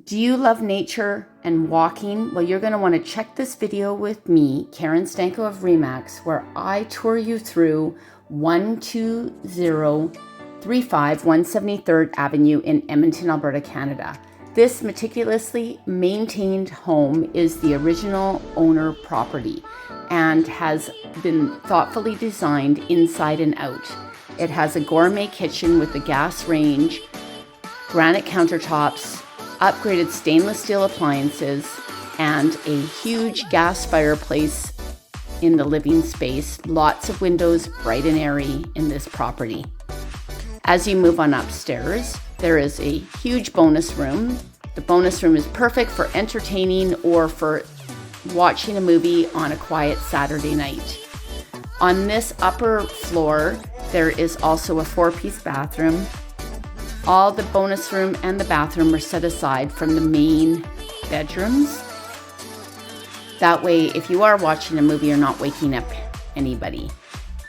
Do you love nature and walking? Well, you're going to want to check this video with me, Karen Stanko of Remax, where I tour you through 12035 173rd Avenue in Edmonton, Alberta, Canada. This meticulously maintained home is the original owner property and has been thoughtfully designed inside and out. It has a gourmet kitchen with a gas range, granite countertops, upgraded stainless steel appliances, and a huge gas fireplace in the living space. Lots of windows, bright and airy in this property. As you move on upstairs, there is a huge bonus room. The bonus room is perfect for entertaining or for watching a movie on a quiet Saturday night. On this upper floor, there is also a 4-piece bathroom. All the bonus room and the bathroom are set aside from the main bedrooms. That way, if you are watching a movie, you're not waking up anybody.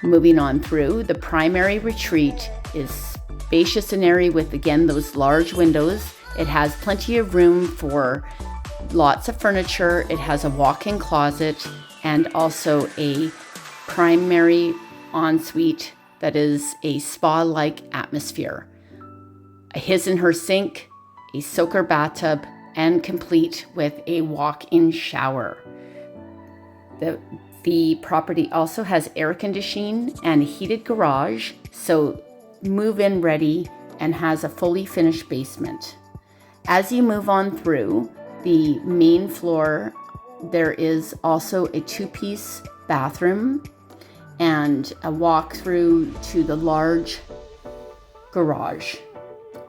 Moving on through, the primary retreat is spacious and airy with, again, those large windows. It has plenty of room for lots of furniture. It has a walk-in closet and also a primary ensuite that is a spa-like atmosphere. A his and her sink, a soaker bathtub, and complete with a walk-in shower. The property also has air conditioning and a heated garage, so move-in ready, and has a fully finished basement. As you move on through the main floor, there is also a 2-piece bathroom and a walk-through to the large garage.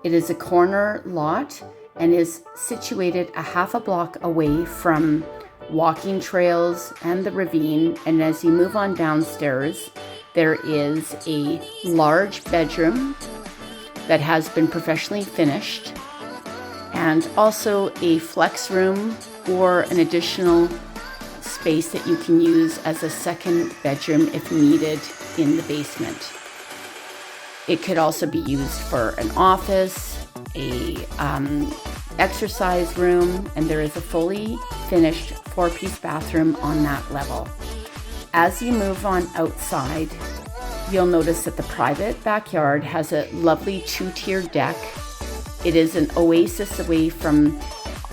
It is a corner lot and is situated a half a block away from walking trails and the ravine. And as you move on downstairs, there is a large bedroom that has been professionally finished, and also a flex room or an additional space that you can use as a second bedroom if needed in the basement. It could also be used for an office, a exercise room, and there is a fully finished 4-piece bathroom on that level. As you move on outside, you'll notice that the private backyard has a lovely 2-tier deck. It is an oasis away from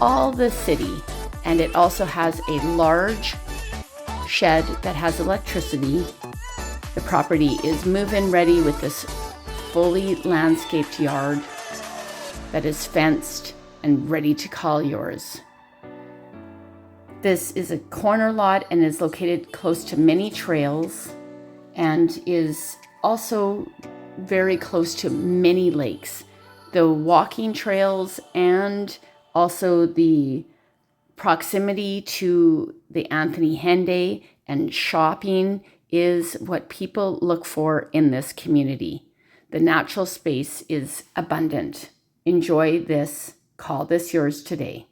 all the city, and it also has a large shed that has electricity. The property is move-in ready with this fully landscaped yard that is fenced and ready to call yours. This is a corner lot and is located close to many trails and is also very close to many lakes. The walking trails and also the proximity to the Anthony Henday and shopping is what people look for in this community. The natural space is abundant. Enjoy this. Call this yours today.